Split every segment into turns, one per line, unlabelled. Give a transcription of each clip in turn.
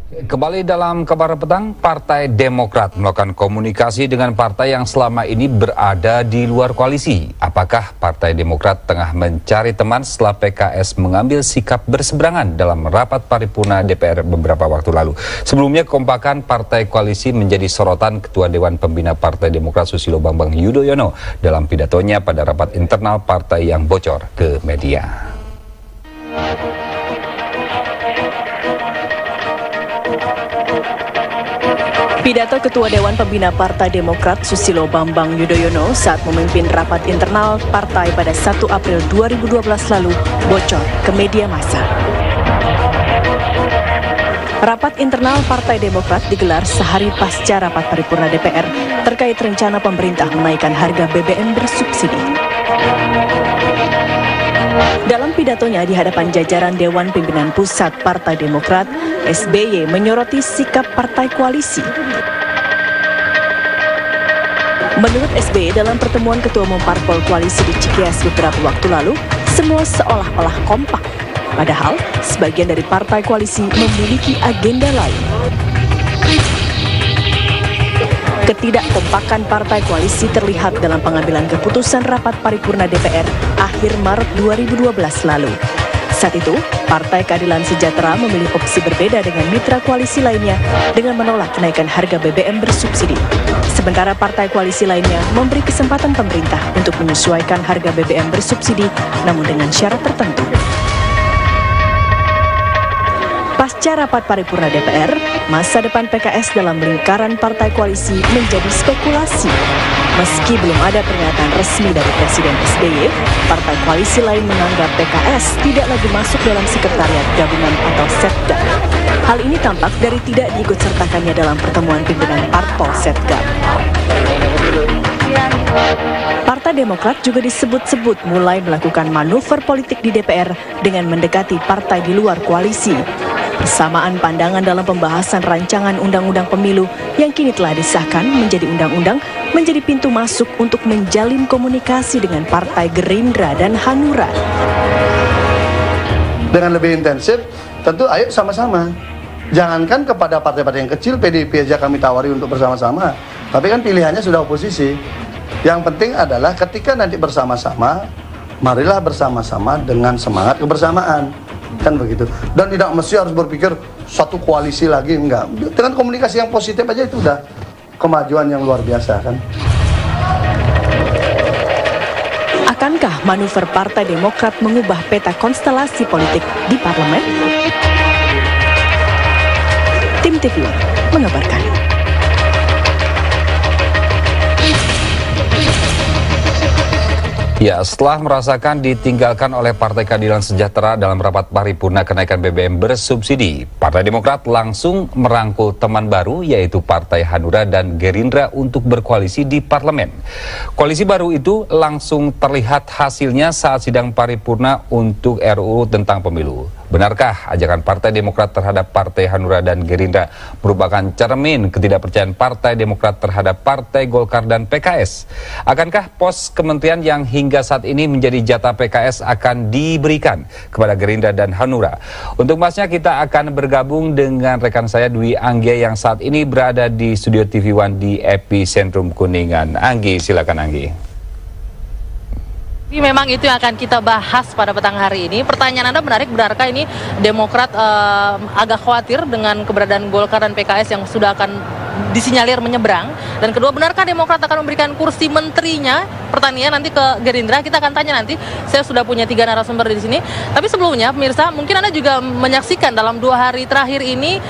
Kembali dalam kabar petang, Partai Demokrat melakukan komunikasi dengan partai yang selama ini berada di luar koalisi. Apakah Partai Demokrat tengah mencari teman setelah PKS mengambil sikap berseberangan dalam rapat paripurna DPR beberapa waktu lalu? Sebelumnya, kekompakan partai koalisi menjadi sorotan Ketua Dewan Pembina Partai Demokrat Susilo Bambang Yudhoyono dalam pidatonya pada rapat internal partai yang bocor ke media.
Pidato Ketua Dewan Pembina Partai Demokrat Susilo Bambang Yudhoyono saat memimpin rapat internal partai pada 1 April 2012 lalu bocor ke media massa. Rapat internal Partai Demokrat digelar sehari pasca rapat paripurna DPR terkait rencana pemerintah menaikkan harga BBM bersubsidi. Dalam pidatonya di hadapan jajaran Dewan Pimpinan Pusat Partai Demokrat, SBY menyoroti sikap partai koalisi. Menurut SBY, dalam pertemuan Ketua Umum Parpol Koalisi di Cikeas beberapa waktu lalu, semua seolah-olah kompak. Padahal, sebagian dari partai koalisi memiliki agenda lain. Ketidakkompakan partai koalisi terlihat dalam pengambilan keputusan rapat paripurna DPR akhir Maret 2012 lalu. Saat itu, Partai Keadilan Sejahtera memilih opsi berbeda dengan mitra koalisi lainnya dengan menolak kenaikan harga BBM bersubsidi. Sementara partai koalisi lainnya memberi kesempatan pemerintah untuk menyesuaikan harga BBM bersubsidi, namun dengan syarat tertentu. Pasca rapat paripurna DPR, masa depan PKS dalam lingkaran partai koalisi menjadi spekulasi. Meski belum ada pernyataan resmi dari Presiden SBY, partai koalisi lain menganggap PKS tidak lagi masuk dalam sekretariat gabungan atau Setgab. Hal ini tampak dari tidak diikutsertakannya dalam pertemuan pimpinan Parpol Setgab. Partai Demokrat juga disebut-sebut mulai melakukan manuver politik di DPR dengan mendekati partai di luar koalisi. Persamaan pandangan dalam pembahasan rancangan undang-undang pemilu yang kini telah disahkan menjadi undang-undang menjadi pintu masuk untuk menjalin komunikasi dengan Partai Gerindra dan Hanura.
Dengan lebih intensif, tentu ayo sama-sama. Jangankan kepada partai-partai yang kecil, PDIP aja kami tawari untuk bersama-sama. Tapi kan pilihannya sudah oposisi. Yang penting adalah ketika nanti bersama-sama, marilah bersama-sama dengan semangat kebersamaan. Kan begitu. Dan tidak mesti harus berpikir satu koalisi lagi, enggak. Dengan komunikasi yang positif aja itu udah kemajuan yang luar biasa kan.
Akankah manuver Partai Demokrat mengubah peta konstelasi politik di parlemen? Tim TV mengabarkan.
Ya, setelah merasakan ditinggalkan oleh Partai Keadilan Sejahtera dalam rapat paripurna kenaikan BBM bersubsidi, Partai Demokrat langsung merangkul teman baru yaitu Partai Hanura dan Gerindra untuk berkoalisi di parlemen. Koalisi baru itu langsung terlihat hasilnya saat sidang paripurna untuk RUU tentang pemilu. Benarkah ajakan Partai Demokrat terhadap Partai Hanura dan Gerindra merupakan cermin ketidakpercayaan Partai Demokrat terhadap Partai Golkar dan PKS? Akankah pos kementerian yang hingga saat ini menjadi jatah PKS akan diberikan kepada Gerindra dan Hanura? Untuk bahasnya kita akan bergabung dengan rekan saya Dwi Anggi yang saat ini berada di studio TV One di Epicentrum Kuningan. Anggi, silakan Anggi.
Memang itu yang akan kita bahas pada petang hari ini. Pertanyaan Anda menarik, benarkah ini Demokrat agak khawatir dengan keberadaan Golkar dan PKS yang sudah akan disinyalir menyeberang? Dan kedua, benarkah Demokrat akan memberikan kursi menterinya pertanian nanti ke Gerindra? Kita akan tanya nanti. Saya sudah punya 3 narasumber di sini. Tapi sebelumnya, pemirsa, mungkin Anda juga menyaksikan dalam 2 hari terakhir ini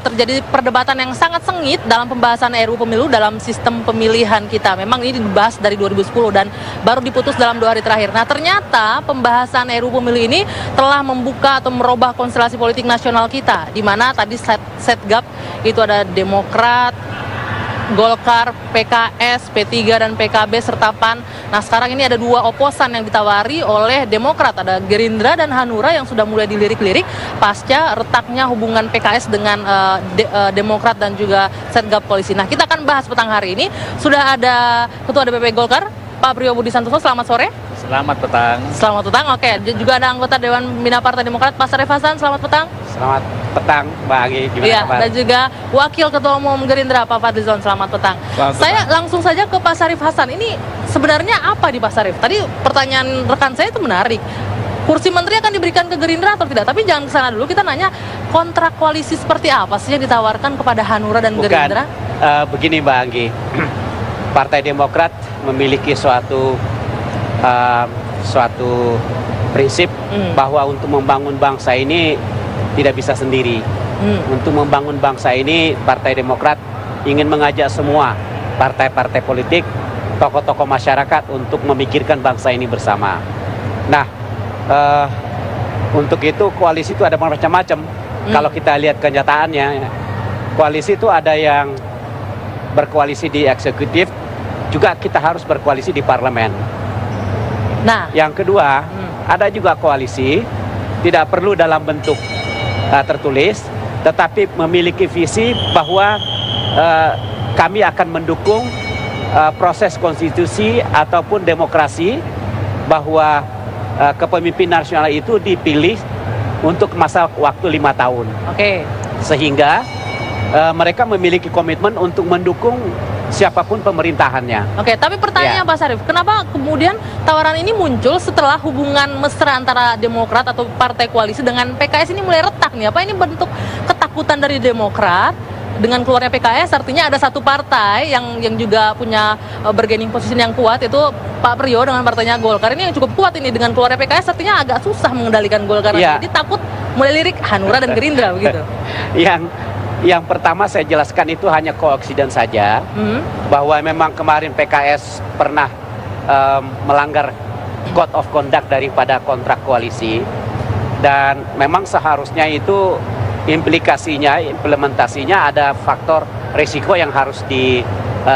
terjadi perdebatan yang sangat sengit dalam pembahasan RUU Pemilu dalam sistem pemilihan kita. Memang ini dibahas dari 2010 dan baru diputus dalam 2 hari terakhir. Nah, ternyata pembahasan RUU Pemilu ini telah membuka atau merubah konstelasi politik nasional kita, di mana tadi Setgab itu ada Demokrat, Golkar, PKS, P3 dan PKB serta PAN. Nah, sekarang ini ada 2 oposan yang ditawari oleh Demokrat, ada Gerindra dan Hanura yang sudah mulai dilirik-lirik pasca retaknya hubungan PKS dengan Demokrat dan juga Setgab koalisi. Nah, kita akan bahas petang hari ini. Sudah ada Ketua DPP Golkar, Pak Priyo Budi Santoso, selamat sore.
Selamat petang.
Selamat petang, oke. Juga ada anggota Dewan Pembina Partai Demokrat, Pak Sarif Hasan, selamat petang.
Selamat. petang, Mbak Agi. Gimana
Iya,
kabar?
dan juga Wakil Ketua Umum Gerindra, Pak Fadlizon. Selamat petang. Saya langsung saja ke Pak Syarif Hasan. Ini sebenarnya apa di Pak Syarif? Tadi pertanyaan rekan saya itu menarik. Kursi menteri akan diberikan ke Gerindra atau tidak? Tapi jangan ke sana dulu. Kita nanya kontrak koalisi seperti apa sih yang ditawarkan kepada Hanura dan Gerindra?
Begini Mbak Anggi, Partai Demokrat memiliki suatu prinsip bahwa untuk membangun bangsa ini tidak bisa sendiri. Untuk membangun bangsa ini, Partai Demokrat ingin mengajak semua partai-partai politik, tokoh-tokoh masyarakat untuk memikirkan bangsa ini bersama. Nah, untuk itu koalisi itu ada macam-macam. Kalau kita lihat kenyataannya, koalisi itu ada yang berkoalisi di eksekutif, juga kita harus berkoalisi di parlemen. Nah, yang kedua, ada juga koalisi tidak perlu dalam bentuk tertulis, tetapi memiliki visi bahwa kami akan mendukung proses konstitusi ataupun demokrasi, bahwa kepemimpinan nasional itu dipilih untuk masa waktu 5 tahun. Sehingga mereka memiliki komitmen untuk mendukung siapapun pemerintahannya.
Tapi pertanyaannya Pak Syarif, kenapa kemudian tawaran ini muncul setelah hubungan mesra antara Demokrat atau partai koalisi dengan PKS ini mulai retak nih? Apa ini bentuk ketakutan dari Demokrat dengan keluarnya PKS? Artinya ada satu partai yang juga punya bargaining position yang kuat, itu Pak Priyo dengan partainya Golkar. Ini yang cukup kuat ini, dengan keluarnya PKS artinya agak susah mengendalikan Golkar. Jadi takut mulai lirik Hanura dan Gerindra begitu.
Yang pertama saya jelaskan itu hanya koaksiden saja, bahwa memang kemarin PKS pernah melanggar Code of Conduct daripada kontrak koalisi, dan memang seharusnya itu implikasinya, implementasinya ada faktor risiko yang harus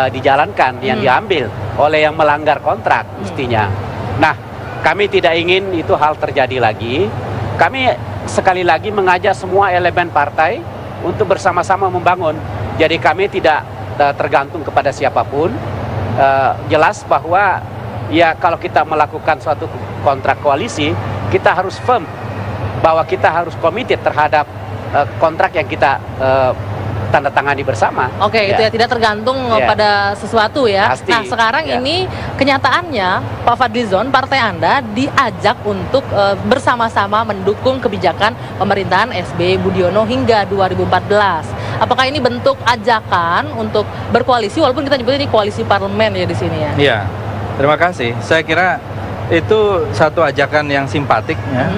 dijalankan, yang diambil oleh yang melanggar kontrak mestinya. Nah, kami tidak ingin itu hal terjadi lagi. Kami sekali lagi mengajak semua elemen partai untuk bersama-sama membangun. Jadi kami tidak tergantung kepada siapapun. Jelas bahwa ya kalau kita melakukan suatu kontrak koalisi, kita harus firm bahwa kita harus committed terhadap kontrak yang kita tanda tangani bersama.
Itu ya, tidak tergantung pada sesuatu ya.
Pasti.
Nah, sekarang ini kenyataannya Pak Fadlizon, partai Anda diajak untuk bersama-sama mendukung kebijakan pemerintahan SBY Budiono hingga 2014. Apakah ini bentuk ajakan untuk berkoalisi, walaupun kita nyebut ini koalisi parlemen ya di sini ya?
Iya, terima kasih. Saya kira itu satu ajakan yang simpatik ya.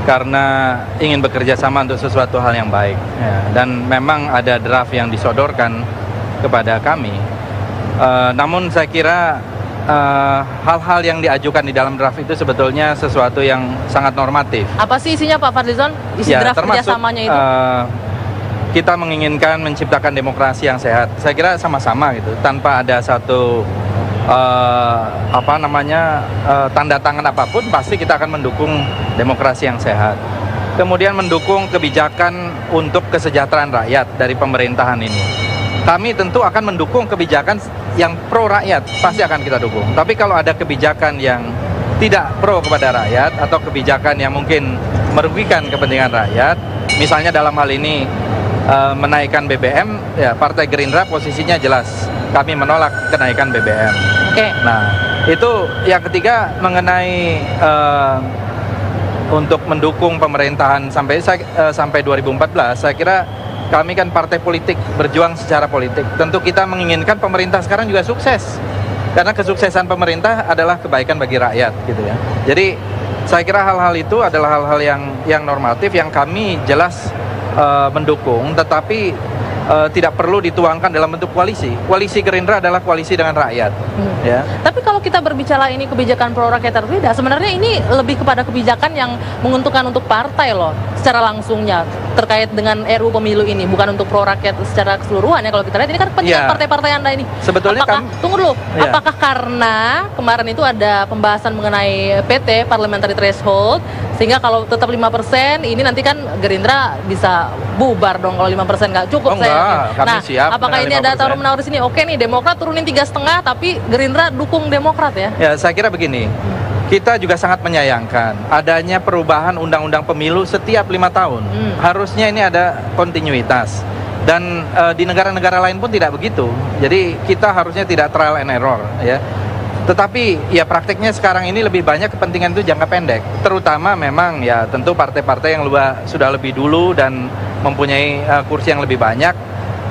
Karena ingin bekerja sama untuk sesuatu hal yang baik ya. Dan memang ada draft yang disodorkan kepada kami, namun saya kira hal-hal yang diajukan di dalam draft itu sebetulnya sesuatu yang sangat normatif.
Apa sih isinya Pak Fadlizon? Isi draft kerjasamanya itu?
Kita menginginkan menciptakan demokrasi yang sehat. Saya kira sama-sama gitu, tanpa ada satu tanda tangan apapun, pasti kita akan mendukung demokrasi yang sehat. Kemudian mendukung kebijakan untuk kesejahteraan rakyat dari pemerintahan ini. Kami tentu akan mendukung kebijakan yang pro rakyat, pasti akan kita dukung. Tapi kalau ada kebijakan yang tidak pro kepada rakyat atau kebijakan yang mungkin merugikan kepentingan rakyat, misalnya dalam hal ini menaikkan BBM, ya Partai Gerindra posisinya jelas, kami menolak kenaikan BBM. Nah, itu yang ketiga mengenai untuk mendukung pemerintahan sampai 2014. Saya kira kami kan partai politik, berjuang secara politik. Tentu kita menginginkan pemerintah sekarang juga sukses, karena kesuksesan pemerintah adalah kebaikan bagi rakyat, gitu ya. Jadi saya kira hal-hal itu adalah hal-hal yang normatif yang kami jelas mendukung, tetapi tidak perlu dituangkan dalam bentuk koalisi. Koalisi Gerindra adalah koalisi dengan rakyat. Ya. Tapi
kalau kita berbicara ini kebijakan pro rakyat atau tidak, sebenarnya ini lebih kepada kebijakan yang menguntungkan untuk partai loh, secara langsungnya terkait dengan RUU pemilu ini, bukan untuk pro rakyat secara keseluruhan ya. Kalau kita lihat ini kan kepentingan partai-partai Anda ini. Sebetulnya tunggu dulu, apakah karena kemarin itu ada pembahasan mengenai PT Parliamentary Threshold, sehingga kalau tetap 5% ini nanti kan Gerindra bisa bubar dong kalau 5% nggak cukup. Nah, apakah ini ada taruh-menawar di sini? Oke nih, Demokrat turunin 3,5, tapi Gerindra dukung Demokrat ya?
Ya, saya kira begini. kita juga sangat menyayangkan adanya perubahan undang-undang pemilu setiap 5 tahun. Harusnya ini ada kontinuitas. Dan di negara-negara lain pun tidak begitu. Jadi kita harusnya tidak trial and error, ya. Tetapi ya prakteknya sekarang ini lebih banyak kepentingan itu jangka pendek. Terutama memang ya tentu partai-partai yang sudah lebih dulu dan mempunyai kursi yang lebih banyak.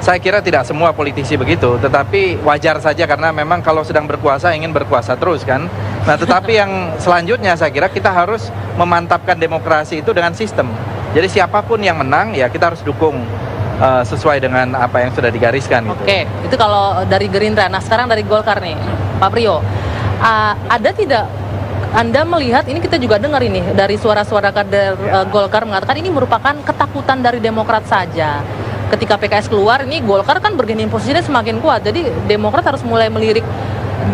Saya kira tidak semua politisi begitu, tetapi wajar saja karena memang kalau sedang berkuasa ingin berkuasa terus kan. Nah tetapi yang selanjutnya saya kira kita harus memantapkan demokrasi itu dengan sistem. Jadi siapapun yang menang ya kita harus dukung sesuai dengan apa yang sudah digariskan gitu.
Oke, itu kalau dari Gerindra. Nah sekarang dari Golkar nih, Pak Priyo, ada tidak Anda melihat, ini kita juga dengar ini dari suara-suara kader Golkar mengatakan ini merupakan ketakutan dari Demokrat saja. Ketika PKS keluar, ini Golkar kan bergaining posisinya semakin kuat. Jadi Demokrat harus mulai melirik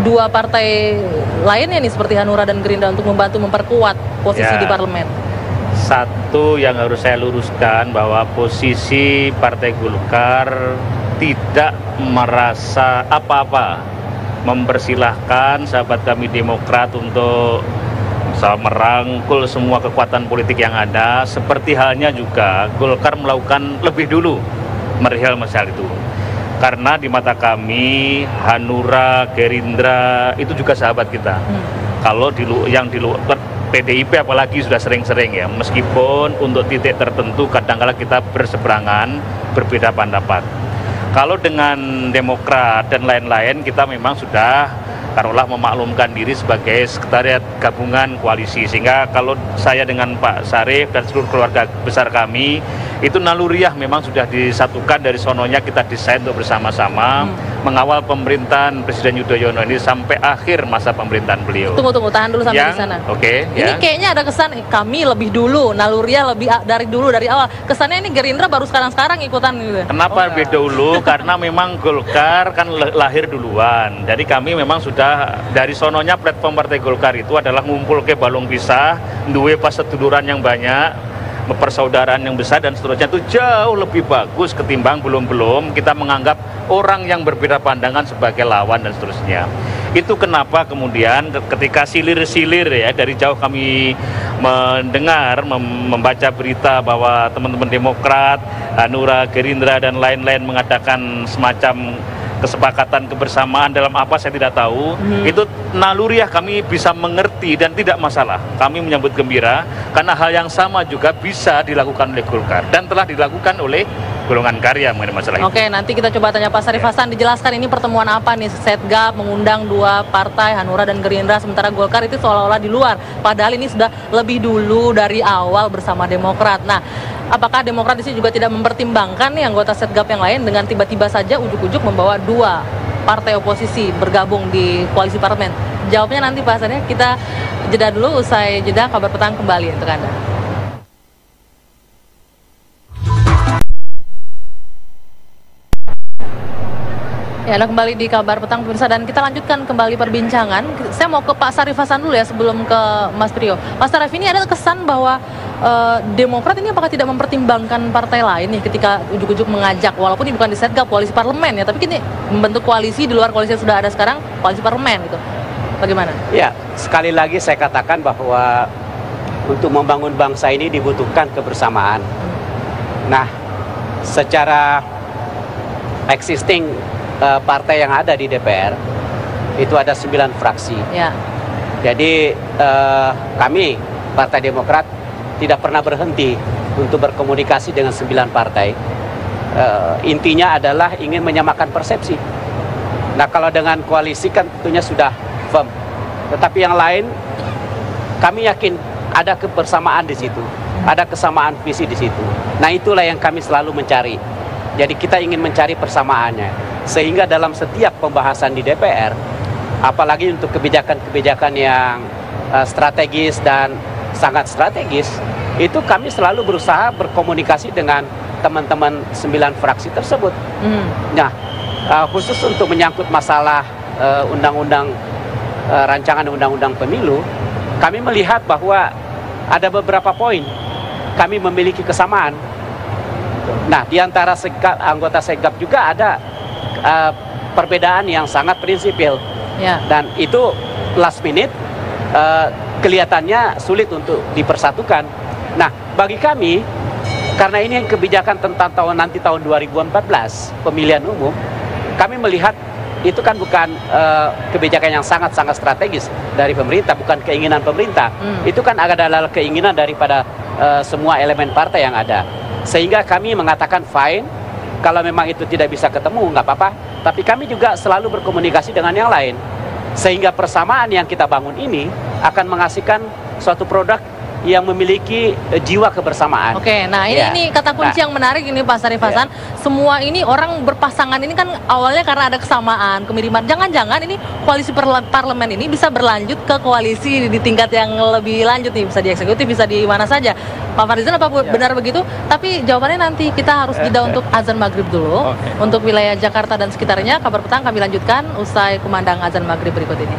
dua partai lainnya nih seperti Hanura dan Gerindra untuk membantu memperkuat posisi di parlemen.
Satu yang harus saya luruskan bahwa posisi Partai Golkar tidak merasa apa-apa mempersilahkan sahabat kami Demokrat untuk merangkul semua kekuatan politik yang ada, seperti halnya juga Golkar melakukan lebih dulu merihal masalah itu. Karena di mata kami Hanura, Gerindra itu juga sahabat kita. Kalau yang di luar PDIP apalagi sudah sering-sering ya, meskipun untuk titik tertentu kadang-kala kita berseberangan, berbeda pendapat. Kalau dengan Demokrat dan lain-lain kita memang sudah taruhlah memaklumkan diri sebagai sekretariat gabungan koalisi, sehingga kalau saya dengan Pak Syarif dan seluruh keluarga besar kami itu naluriah memang sudah disatukan dari sononya, kita desain untuk bersama-sama mengawal pemerintahan Presiden Yudhoyono ini sampai akhir masa pemerintahan beliau.
Tunggu, tahan dulu sampai di sana.
Oke.
Ini kayaknya ada kesan kami lebih dulu, naluriah lebih dari awal. Kesannya ini Gerindra baru sekarang ikutan gitu.
Kenapa lebih dulu? Karena memang Golkar kan lahir duluan. Jadi kami memang sudah dari sononya platform Partai Golkar itu adalah ngumpul ke balung pisah, duwe pas seduluran yang banyak, persaudaraan yang besar dan seterusnya, itu jauh lebih bagus ketimbang belum kita menganggap orang yang berbeda pandangan sebagai lawan dan seterusnya. Itu kenapa kemudian ketika silir-silir ya dari jauh kami mendengar, membaca berita bahwa teman-teman Demokrat, Hanura, Gerindra dan lain-lain mengadakan semacam kesepakatan kebersamaan dalam apa saya tidak tahu, itu naluriah kami bisa mengerti dan tidak masalah. Kami menyambut gembira karena hal yang sama juga bisa dilakukan oleh Golkar dan telah dilakukan oleh golongan karya mengenai masalah itu.
Oke, nanti kita coba tanya Pak Syarif Hasan, dijelaskan ini pertemuan apa nih? Setgap mengundang dua partai Hanura dan Gerindra, sementara Golkar itu seolah-olah di luar. Padahal ini sudah lebih dulu dari awal bersama Demokrat. Nah, apakah Demokrat di sini juga tidak mempertimbangkan nih anggota Setgap yang lain dengan tiba-tiba saja ujuk-ujuk membawa dua partai oposisi bergabung di koalisi parlemen? Jawabnya nanti bahasannya, kita jeda dulu, usai jeda Kabar Petang kembali untuk Anda. Ya, Anda kembali di Kabar Petang pemirsa dan kita lanjutkan kembali perbincangan. Saya mau ke Pak Syarif Hasan dulu ya sebelum ke Mas Priyo. Mas Syarif, ini ada kesan bahwa Demokrat ini apakah tidak mempertimbangkan partai lain nih ketika ujuk-ujuk mengajak, walaupun ini bukan di Setgap koalisi parlemen ya, tapi ini membentuk koalisi di luar koalisi yang sudah ada sekarang, koalisi parlemen gitu. Bagaimana?
Ya, sekali lagi saya katakan bahwa untuk membangun bangsa ini dibutuhkan kebersamaan. Nah, secara existing partai yang ada di DPR itu ada 9 fraksi.
Ya.
Jadi kami Partai Demokrat tidak pernah berhenti untuk berkomunikasi dengan 9 partai. Intinya adalah ingin menyamakan persepsi. Nah, kalau dengan koalisi kan tentunya sudah firm. Tetapi yang lain kami yakin ada kebersamaan di situ, ada kesamaan visi di situ. Nah, itulah yang kami selalu mencari. Jadi kita ingin mencari persamaannya, sehingga dalam setiap pembahasan di DPR, apalagi untuk kebijakan-kebijakan yang strategis dan sangat strategis, itu kami selalu berusaha berkomunikasi dengan teman-teman 9 fraksi tersebut. Nah, khusus untuk menyangkut masalah rancangan undang-undang pemilu, kami melihat bahwa ada beberapa poin kami memiliki kesamaan. Nah, di antara anggota Setgap juga ada perbedaan yang sangat prinsipil.
Ya.
Dan itu last minute kelihatannya sulit untuk dipersatukan. Nah, bagi kami, karena ini kebijakan tentang nanti tahun 2014 pemilihan umum, kami melihat itu kan bukan kebijakan yang sangat-sangat strategis dari pemerintah, bukan keinginan pemerintah. Itu kan adalah keinginan daripada semua elemen partai yang ada. Sehingga kami mengatakan fine, kalau memang itu tidak bisa ketemu nggak apa-apa. Tapi kami juga selalu berkomunikasi dengan yang lain. Sehingga persamaan yang kita bangun ini akan menghasilkan suatu produk yang memiliki jiwa kebersamaan.
Oke, nah ini kata kunci yang menarik ini Pak Sarif Hasan. Semua ini orang berpasangan ini kan awalnya karena ada kesamaan, kemiripan. Jangan-jangan ini koalisi parlemen ini bisa berlanjut ke koalisi di tingkat yang lebih lanjut nih, bisa di eksekutif, bisa di mana saja. Pak Fadlizon, apa benar begitu? Tapi jawabannya nanti kita harus jeda untuk azan maghrib dulu. Untuk wilayah Jakarta dan sekitarnya, kabar petang kami lanjutkan usai kumandang azan maghrib berikut ini.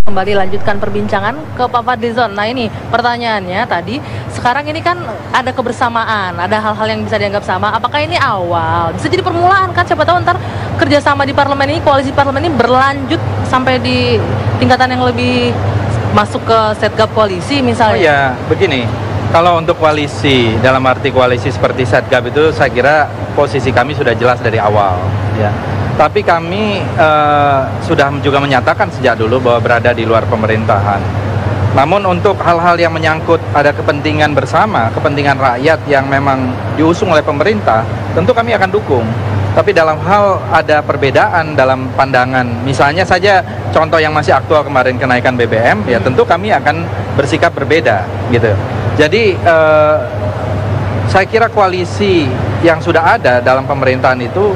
Kembali lanjutkan perbincangan ke Pak Fadlizon. Nah ini pertanyaannya tadi, sekarang ini kan ada kebersamaan, ada hal-hal yang bisa dianggap sama. Apakah ini awal? Bisa jadi permulaan kan? Siapa tahu ntar kerjasama di parlemen ini, koalisi parlemen ini berlanjut sampai di tingkatan yang lebih masuk ke setgap koalisi misalnya.
Oh ya, begini. Kalau untuk koalisi, dalam arti koalisi seperti setgap itu, saya kira posisi kami sudah jelas dari awal. Ya. Tapi kami sudah juga menyatakan sejak dulu bahwa berada di luar pemerintahan. Namun untuk hal-hal yang menyangkut ada kepentingan bersama, kepentingan rakyat yang memang diusung oleh pemerintah, tentu kami akan dukung. Tapi dalam hal ada perbedaan dalam pandangan, misalnya saja contoh yang masih aktual kemarin kenaikan BBM, ya tentu kami akan bersikap berbeda gitu. Jadi saya kira koalisi yang sudah ada dalam pemerintahan itu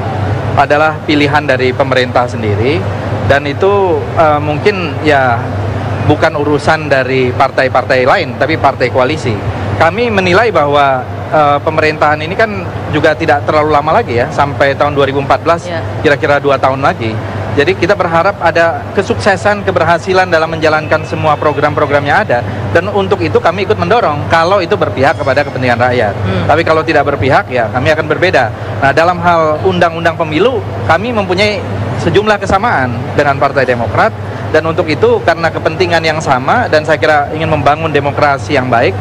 adalah pilihan dari pemerintah sendiri, dan itu mungkin ya bukan urusan dari partai-partai lain, tapi partai koalisi. Kami menilai bahwa pemerintahan ini kan juga tidak terlalu lama lagi ya, sampai tahun 2014, kira-kira 2 tahun lagi. Jadi kita berharap ada kesuksesan, keberhasilan dalam menjalankan semua program-program yang ada, dan untuk itu kami ikut mendorong kalau itu berpihak kepada kepentingan rakyat. Tapi kalau tidak berpihak, ya kami akan berbeda. Nah, dalam hal undang-undang pemilu, kami mempunyai sejumlah kesamaan dengan Partai Demokrat, dan untuk itu karena kepentingan yang sama, dan saya kira ingin membangun demokrasi yang baik,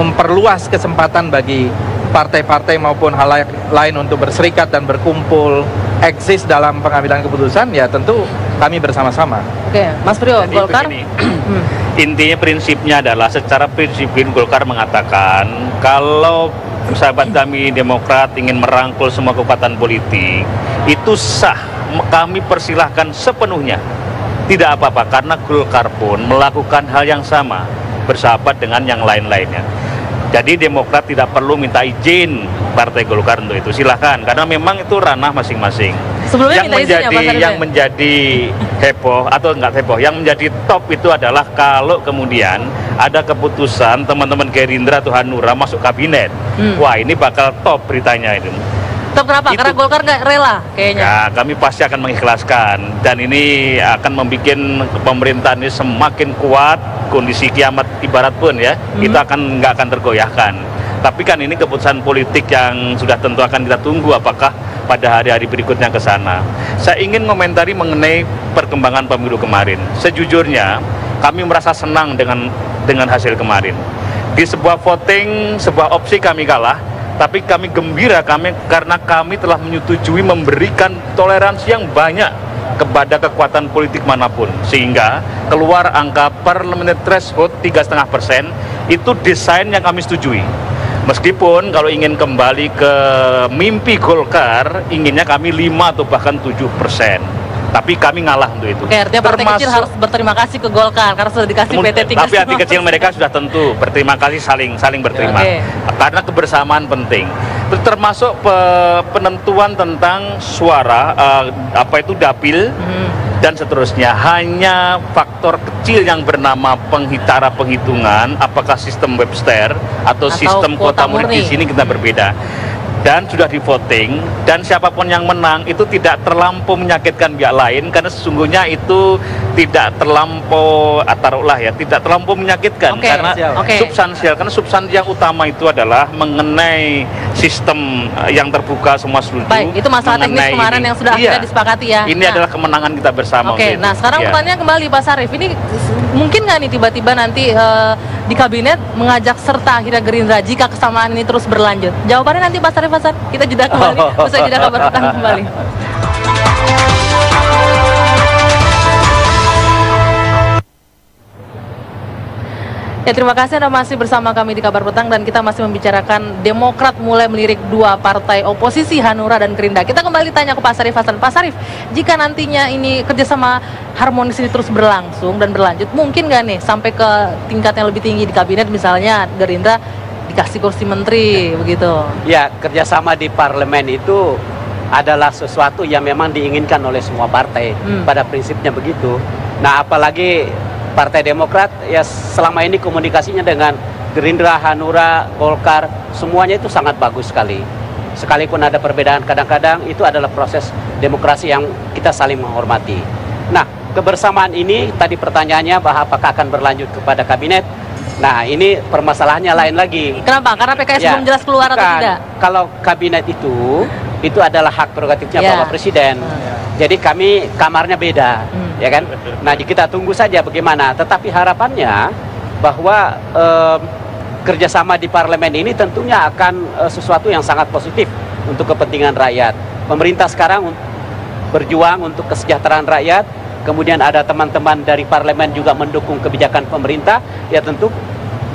memperluas kesempatan bagi partai-partai maupun halayak lain untuk berserikat dan berkumpul, eksis dalam pengambilan keputusan, ya tentu kami bersama-sama.
Oke, Mas Priyo,
jadi
Golkar.
Intinya prinsipnya adalah secara prinsip Golkar mengatakan kalau sahabat kami Demokrat ingin merangkul semua kekuatan politik, itu sah, kami persilahkan sepenuhnya. Tidak apa-apa, karena Golkar pun melakukan hal yang sama, bersahabat dengan yang lain-lainnya. Jadi Demokrat tidak perlu minta izin Partai Golkar untuk itu, silahkan, karena memang itu ranah masing-masing.
Sebelumnya
yang menjadi heboh atau enggak heboh, yang menjadi top itu adalah kalau kemudian ada keputusan teman-teman Gerindra atau Hanura masuk kabinet. Wah, ini bakal top beritanya itu.
Top kenapa? Karena Golkar nggak rela kayaknya.
Ya, kami pasti akan mengikhlaskan, dan ini akan membuat pemerintahan ini semakin kuat. Kondisi kiamat ibarat pun ya, kita nggak akan tergoyahkan. Tapi kan ini keputusan politik yang sudah tentu akan kita tunggu apakah pada hari-hari berikutnya ke sana. Saya ingin komentari mengenai perkembangan pemilu kemarin. Sejujurnya kami merasa senang dengan hasil kemarin. Di sebuah voting, sebuah opsi kami kalah, tapi kami gembira karena kami telah menyetujui memberikan toleransi yang banyak kepada kekuatan politik manapun, sehingga keluar angka parliamentary threshold 3,5%. Itu desain yang kami setujui. Meskipun kalau ingin kembali ke mimpi Golkar, inginnya kami 5 atau bahkan 7%. Tapi kami ngalah untuk itu.
Oke, artinya partai kecil harus berterima kasih ke Golkar karena sudah dikasih PT 3,5%.
Tapi hati kecil mereka sudah tentu berterima kasih, saling berterima. Karena kebersamaan penting. Termasuk penentuan tentang suara, dapil dan seterusnya. Hanya faktor kecil yang bernama penghitungan, apakah sistem Webster atau sistem kuota murid di sini kita berbeda. dan sudah di voting, dan siapapun yang menang itu tidak terlampau menyakitkan pihak lain, karena sesungguhnya itu tidak terlampau taruhlah ya, tidak terlampau menyakitkan karena substansial, karena substansi yang utama itu adalah mengenai sistem yang terbuka semua setuju.
Baik, itu masalah teknis kemarin yang sudah akhirnya disepakati ya.
Ini adalah kemenangan kita bersama.
Nah sekarang pertanyaan kembali Pak Sarif, ini mungkin nggak nih tiba-tiba nanti di kabinet mengajak serta akhirnya Gerindra jika kesamaan ini terus berlanjut? Jawabannya nanti Pak Sarif Hasan. Kita jeda kembali, usai jeda kabar petang kembali. Ya, terima kasih Anda masih bersama kami di Kabar Petang dan kita masih membicarakan Demokrat mulai melirik dua partai oposisi Hanura dan Gerindra. Kita kembali tanya ke Pak Sarif Hasan. Pak Sarif, jika nantinya ini kerjasama harmonis ini terus berlangsung dan berlanjut, mungkin nggak nih sampai ke tingkat yang lebih tinggi di kabinet, misalnya Gerindra dikasih kursi menteri begitu?
Ya, kerjasama di parlemen itu adalah sesuatu yang memang diinginkan oleh semua partai. Pada prinsipnya begitu. Nah, apalagi Partai Demokrat ya selama ini komunikasinya dengan Gerindra, Hanura, Golkar, semuanya itu sangat bagus sekali. Sekalipun ada perbedaan kadang-kadang, itu adalah proses demokrasi yang kita saling menghormati. Nah, kebersamaan ini tadi pertanyaannya bahwa apakah akan berlanjut kepada kabinet. Nah, ini permasalahannya lain lagi.
Kenapa? Karena PKS belum jelas keluar atau tidak?
Kalau kabinet itu adalah hak prerogatifnya Bapak Presiden. Jadi kami kamarnya beda, ya kan? Nah, kita tunggu saja bagaimana. Tetapi harapannya bahwa kerjasama di parlemen ini tentunya akan sesuatu yang sangat positif untuk kepentingan rakyat. Pemerintah sekarang berjuang untuk kesejahteraan rakyat. Kemudian ada teman-teman dari parlemen juga mendukung kebijakan pemerintah. Ya tentu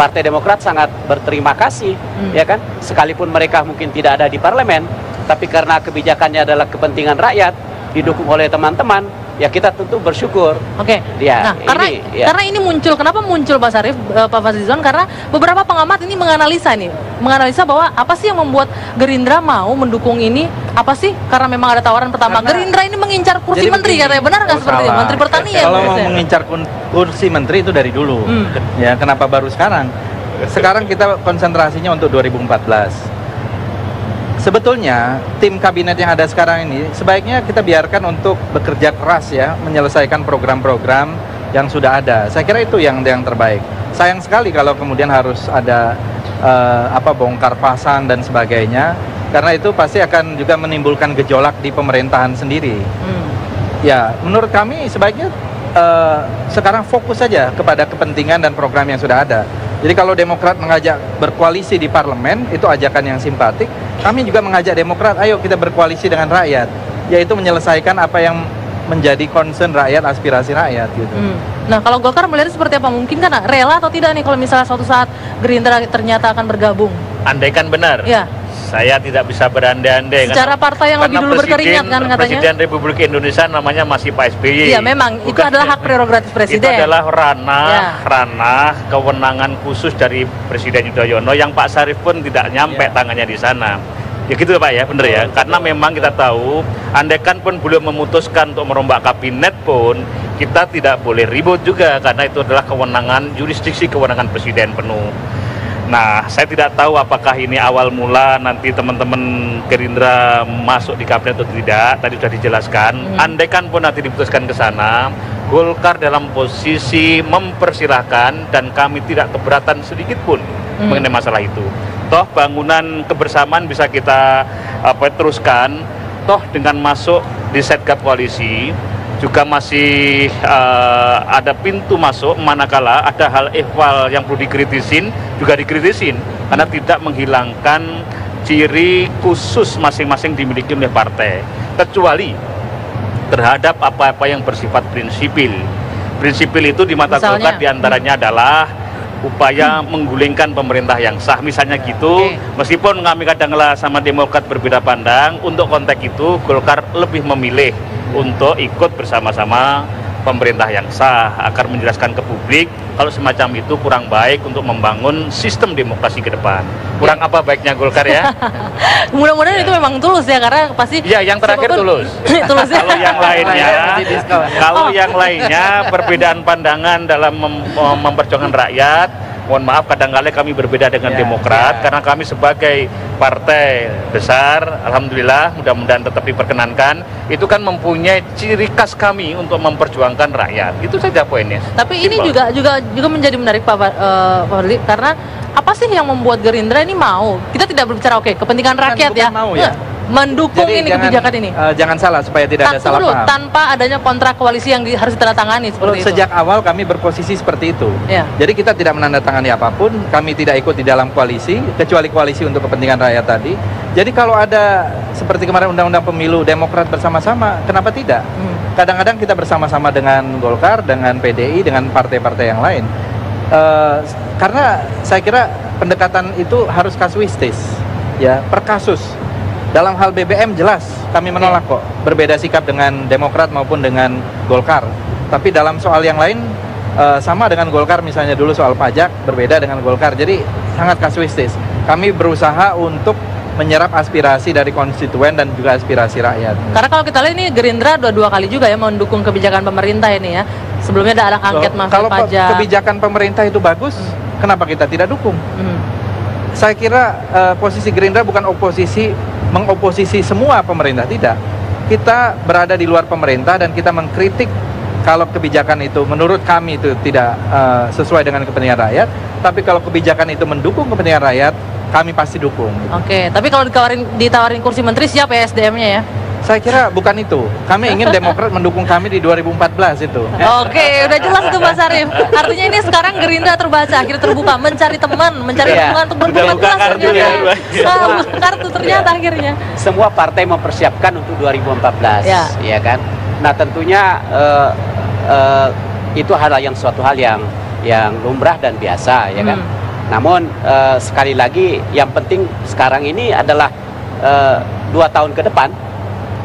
Partai Demokrat sangat berterima kasih, ya kan? Sekalipun mereka mungkin tidak ada di parlemen, tapi karena kebijakannya adalah kepentingan rakyat, didukung oleh teman-teman, ya kita tentu bersyukur. Ya,
nah, karena ini muncul, kenapa muncul Pak Sarif, Pak Fadlizon? Karena beberapa pengamat ini menganalisa bahwa apa sih yang membuat Gerindra mau mendukung ini? Apa sih? Karena memang ada tawaran pertama. Gerindra ini mengincar kursi menteri, katanya. Benar nggak seperti itu? Menteri Pertanian.
Kalau mau mengincar kursi menteri itu dari dulu. Ya, kenapa baru sekarang? Sekarang kita konsentrasinya untuk 2014. Sebetulnya tim kabinet yang ada sekarang ini sebaiknya kita biarkan untuk bekerja keras ya, menyelesaikan program-program yang sudah ada. Saya kira itu yang terbaik. Sayang sekali kalau kemudian harus ada bongkar pasang dan sebagainya, karena itu pasti akan juga menimbulkan gejolak di pemerintahan sendiri. Ya, menurut kami sebaiknya sekarang fokus saja kepada kepentingan dan program yang sudah ada. Jadi kalau Demokrat mengajak berkoalisi di parlemen, itu ajakan yang simpatik. Kami juga mengajak Demokrat, ayo kita berkoalisi dengan rakyat, yaitu menyelesaikan apa yang menjadi concern rakyat, aspirasi rakyat gitu.
Nah, kalau Golkar melihat seperti apa? Mungkin kan rela atau tidak nih kalau misalnya suatu saat Gerindra ternyata akan bergabung?
Andaikan benar.
Ya.
Saya tidak bisa berandai-andai.
Secara partai yang lebih dulu berkeringat kan katanya.
Presiden Republik Indonesia namanya masih Pak SBY.
Iya memang, itu adalah hak prerogatif Presiden.
Itu adalah ranah kewenangan khusus dari Presiden Yudhoyono yang Pak Sarif pun tidak nyampe tangannya di sana. Ya gitu Pak ya, bener ya. Karena memang kita tahu, andaikan pun belum memutuskan untuk merombak kabinet pun, kita tidak boleh ribut juga karena itu adalah kewenangan jurisdiksi, kewenangan Presiden penuh. Nah, saya tidak tahu apakah ini awal mula nanti teman-teman Gerindra masuk di kabinet atau tidak. Tadi sudah dijelaskan. Andaikan pun nanti diputuskan ke sana, Golkar dalam posisi mempersilahkan dan kami tidak keberatan sedikit pun mengenai masalah itu. Toh bangunan kebersamaan bisa kita teruskan. Toh dengan masuk di Setgab koalisi juga masih ada pintu masuk manakala ada hal ehwal yang perlu dikritisin juga dikritisin karena tidak menghilangkan ciri khusus masing-masing dimiliki oleh partai kecuali terhadap apa-apa yang bersifat prinsipil. Prinsipil itu di mata Golkar diantaranya adalah upaya menggulingkan pemerintah yang sah misalnya gitu. Meskipun kami kadang-kadang sama Demokrat berbeda pandang, untuk konteks itu Golkar lebih memilih untuk ikut bersama-sama pemerintah yang sah agar menjelaskan ke publik kalau semacam itu kurang baik untuk membangun sistem demokrasi ke depan. Kurang apa baiknya Golkar ya?
Mudah-mudahan itu memang tulus ya, karena pasti.
Ya, yang terakhir tulus. Tulus ya? Kalau yang lainnya perbedaan pandangan dalam memperjuangkan rakyat, mohon maaf kadang-kala kami berbeda dengan Demokrat karena kami sebagai partai besar, alhamdulillah mudah-mudahan tetap diperkenankan, itu kan mempunyai ciri khas kami untuk memperjuangkan rakyat. Itu saja poinnya.
Tapi ini juga menjadi menarik Pak Fadli, karena apa sih yang membuat Gerindra ini mau? Kita tidak berbicara kepentingan rakyat ya.
Mau ya.
Mendukung
Jadi
kebijakan ini.
Jangan salah supaya tidak ada salah paham.
Tanpa adanya kontrak koalisi yang harus ditandatangani seperti itu.
Sejak awal kami berposisi seperti itu.
Ya.
Jadi kita tidak menandatangani apapun, kami tidak ikut di dalam koalisi kecuali koalisi untuk kepentingan rakyat tadi. Jadi kalau ada seperti kemarin undang-undang pemilu Demokrat bersama-sama, kenapa tidak? Kadang-kadang kita bersama-sama dengan Golkar, dengan PDI, dengan partai-partai yang lain. Karena saya kira pendekatan itu harus kasuistis, ya, per kasus. Dalam hal BBM jelas kami menolak kok, berbeda sikap dengan Demokrat maupun dengan Golkar. Tapi dalam soal yang lain sama dengan Golkar, misalnya dulu soal pajak berbeda dengan Golkar. Jadi sangat kasuistis. Kami berusaha untuk menyerap aspirasi dari konstituen dan juga aspirasi rakyat.
Karena kalau kita lihat ini Gerindra dua kali juga ya mendukung kebijakan pemerintah ini ya. Sebelumnya ada angket mafia
kalau
pajak.
Kalau kebijakan pemerintah itu bagus, kenapa kita tidak dukung? Saya kira posisi Gerindra bukan mengoposisi semua pemerintah, tidak. Kita berada di luar pemerintah dan kita mengkritik kalau kebijakan itu menurut kami itu tidak sesuai dengan kepentingan rakyat. Tapi kalau kebijakan itu mendukung kepentingan rakyat, kami pasti dukung.
Oke, tapi kalau ditawarin kursi menteri siap ya SDM-nya ya?
Saya kira bukan itu. Kami ingin Demokrat mendukung kami di 2014 itu.
Oke, udah jelas tuh Mas Arief. Artinya ini sekarang Gerindra terbaca, akhirnya terbuka, mencari teman, untuk 2014 ternyata. Kartu ternyata akhirnya.
Semua partai mempersiapkan untuk 2014, ya kan? Nah tentunya itu suatu hal yang lumrah dan biasa, ya kan? Namun sekali lagi yang penting sekarang ini adalah 2 tahun ke depan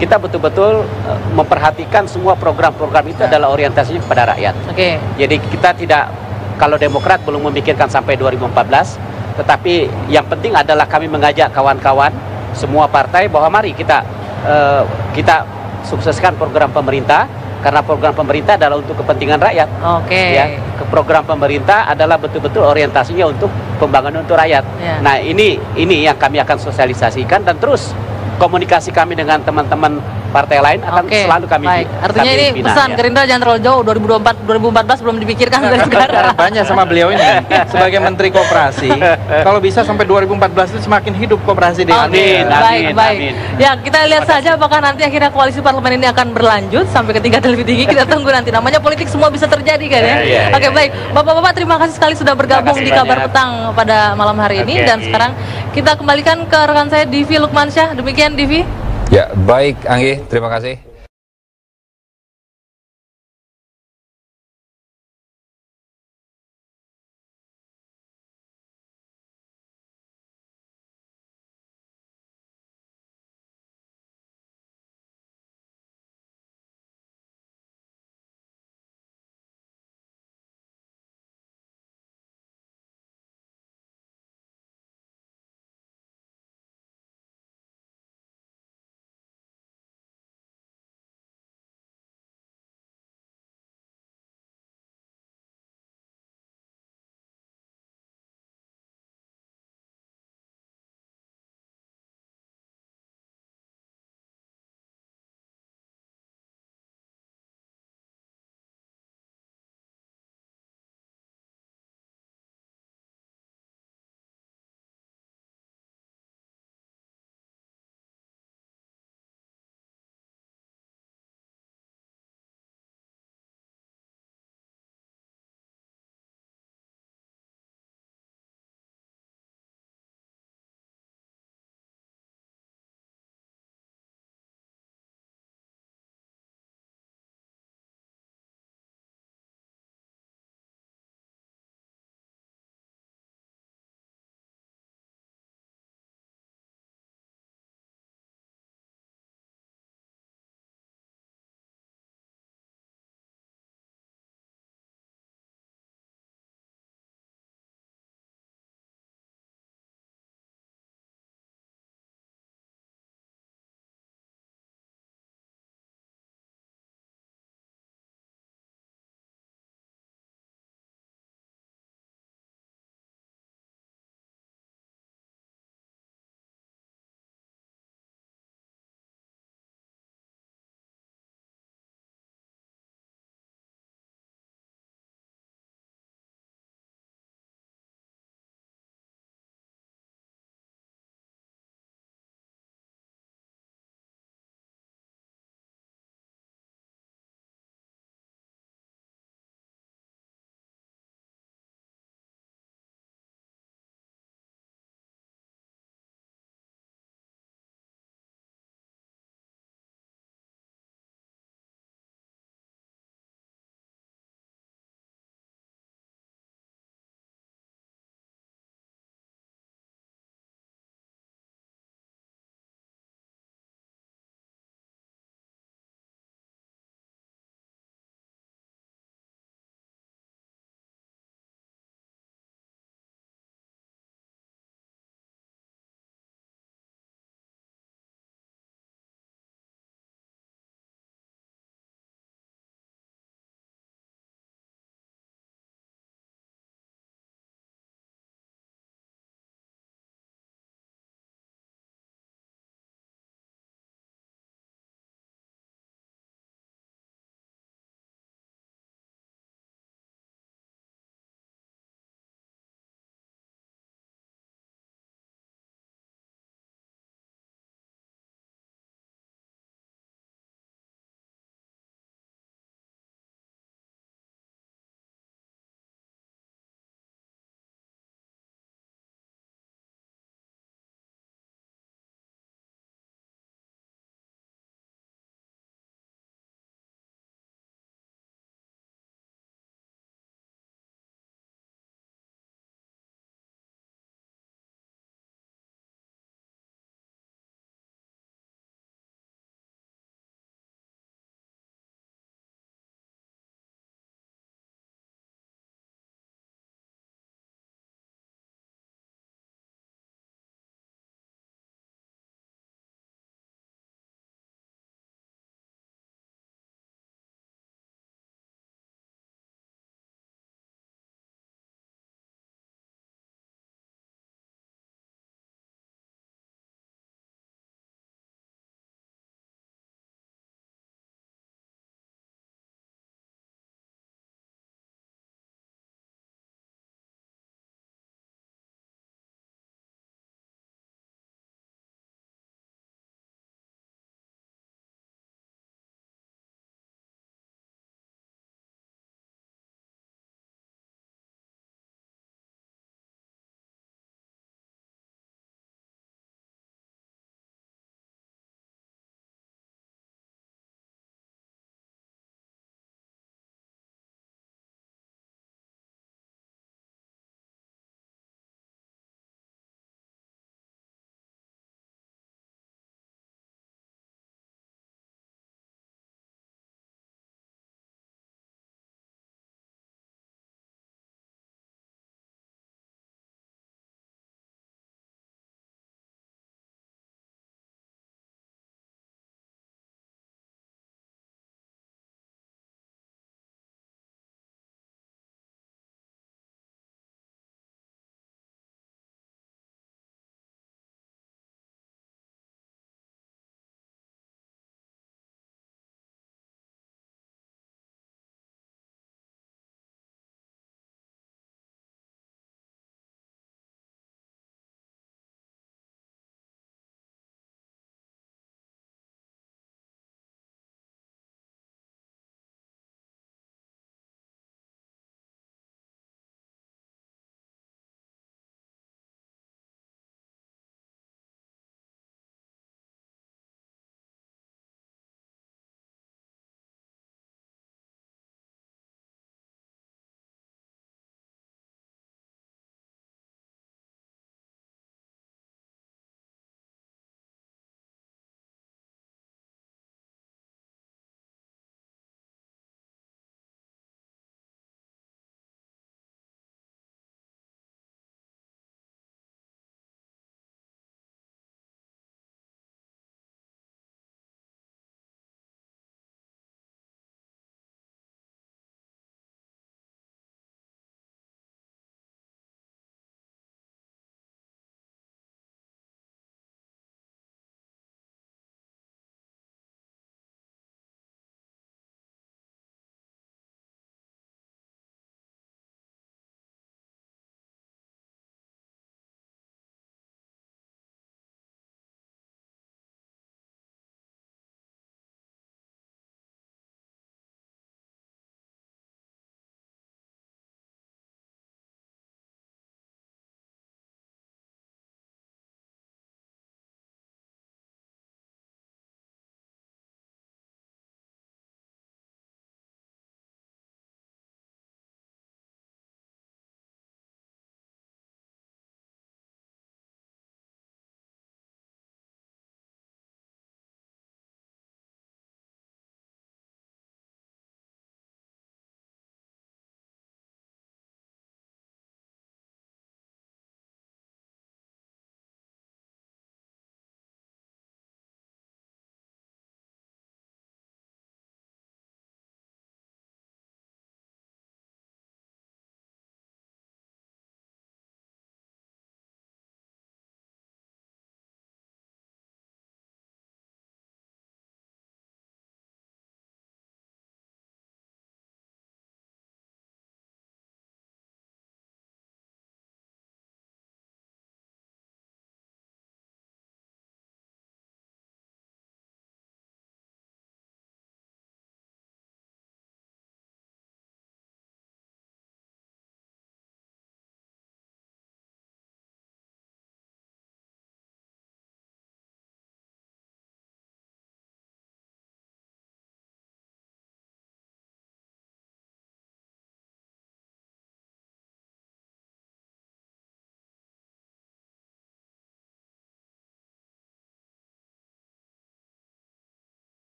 kita betul-betul memperhatikan semua program-program itu adalah orientasinya kepada rakyat.
Oke.
Jadi kita tidak, kalau Demokrat belum memikirkan sampai 2014, tetapi yang penting adalah kami mengajak kawan-kawan semua partai bahwa mari kita sukseskan program pemerintah, karena program pemerintah adalah untuk kepentingan rakyat.
Oke.
Ya, program pemerintah adalah betul-betul orientasinya untuk pembangunan untuk rakyat. Nah ini yang kami akan sosialisasikan dan terus komunikasi kami dengan teman-teman partai lain akan selalu kami.
Baik. Artinya ini pesan Gerindra jangan terlalu jauh, 2014 belum dipikirkan dari sekarang.
Banyak sama beliau ini sebagai Menteri Koperasi, kalau bisa sampai 2014 itu semakin hidup koperasi di Indonesia.
Baik. Ya kita lihat saja apakah nanti akhirnya koalisi parlemen ini akan berlanjut sampai ke tingkat lebih tinggi. Kita tunggu nanti. Namanya politik semua bisa terjadi kan ya. Oke, baik. Bapak-bapak terima kasih sekali sudah bergabung di Kabar Petang pada malam hari ini. Dan sekarang kita kembalikan ke rekan saya Divi Lukmansyah. Demikian Divi.
Ya, baik Anggi, terima kasih.